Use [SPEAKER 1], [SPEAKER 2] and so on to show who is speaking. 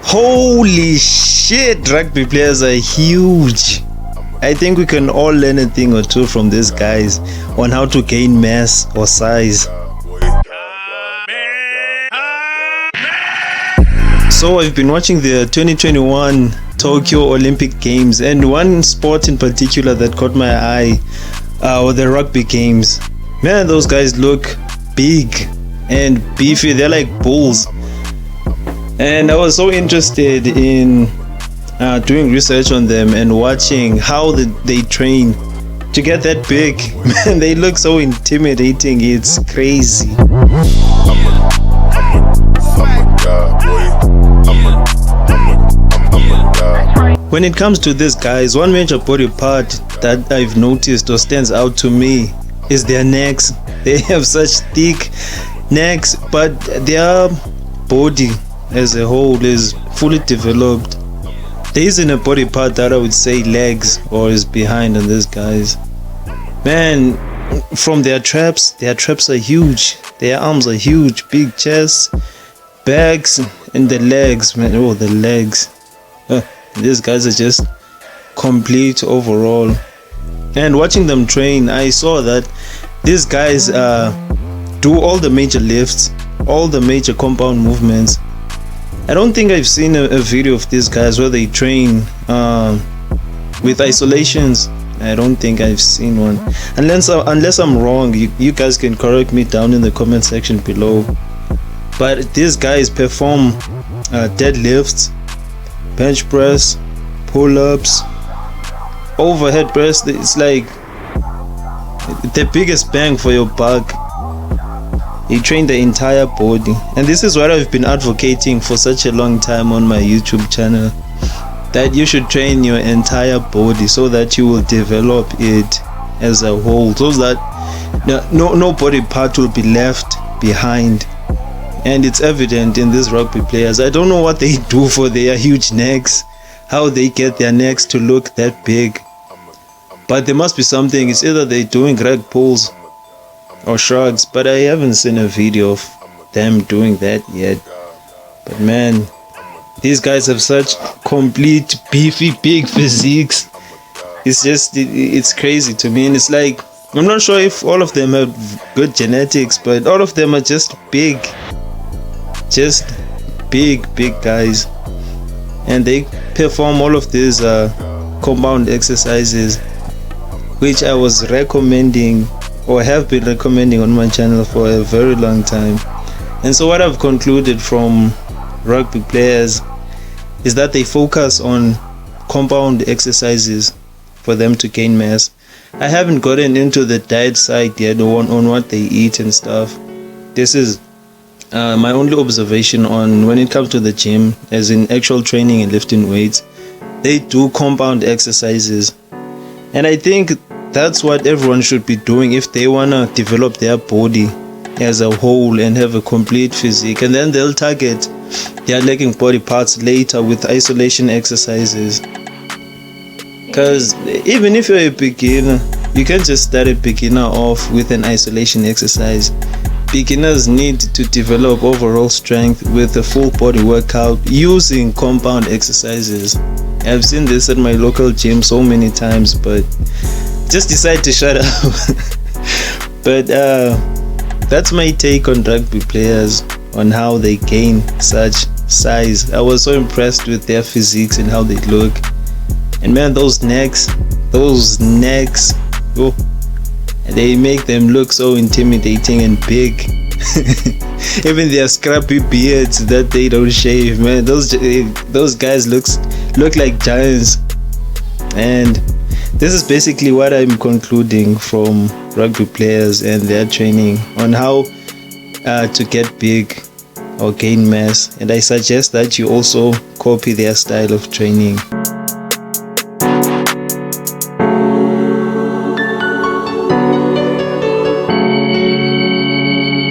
[SPEAKER 1] Holy shit, rugby players are huge. I think we can all learn a thing or two from these guys on how to gain mass or size. So I've been watching the 2021 Tokyo Olympic Games, and one sport in particular that caught my eye were the rugby games. Man, those guys look big and beefy. They're like bulls. And I was so interested in doing research on them and watching how they train to get that big. Man, they look so intimidating. It's crazy. When it comes to these guys, one major body part that I've noticed or stands out to me is their necks. They have such thick necks, but their body as a whole is fully developed. There isn't a body part that I would say legs or is behind on these guys. Man, from their traps are huge. Their arms are huge, big chests, backs, and the legs, man. Oh, the legs. These guys are just complete overall. And watching them train, I saw that these guys do all the major lifts, all the major compound movements. I don't think I've seen a video of these guys where they train with isolations. I don't think I've seen one. Unless I'm wrong, you guys can correct me down in the comment section below. But these guys perform deadlifts, bench press, pull-ups, overhead press. It's like the biggest bang for your buck. They train the entire body, and this is what I've been advocating for such a long time on my YouTube channel, that you should train your entire body so that you will develop it as a whole, so that no body part will be left behind. And it's evident in these rugby players. I don't know what they do for their huge necks, how they get their necks to look that big, but there must be something. It's either they're doing rag pulls or shrugs, but I haven't seen a video of them doing that yet. But man, these guys have such complete beefy big physiques. It's crazy to me. And it's like, I'm not sure if all of them have good genetics, but all of them are just big guys, and they perform all of these compound exercises, which I was recommending or have been recommending on my channel for a very long time. And so what I've concluded from rugby players is that they focus on compound exercises for them to gain mass. I haven't gotten into the diet side yet on what they eat and stuff. This is my only observation on when it comes to the gym, as in actual training and lifting weights. They do compound exercises, and I think that's what everyone should be doing if they want to develop their body as a whole and have a complete physique. And then they'll target their lacking body parts later with isolation exercises. Because even if you're a beginner, you can't just start a beginner off with an isolation exercise. Beginners need to develop overall strength with a full body workout using compound exercises. I've seen this at my local gym so many times, but just decide to shut up. But that's my take on rugby players, on how they gain such size. I was so impressed with their physiques and how they look. And man, those necks, oh, they make them look so intimidating and big. Even their scrappy beards that they don't shave, man, those guys look like giants. And this is basically what I'm concluding from rugby players and their training on how to get big or gain mass. And I suggest that you also copy their style of training.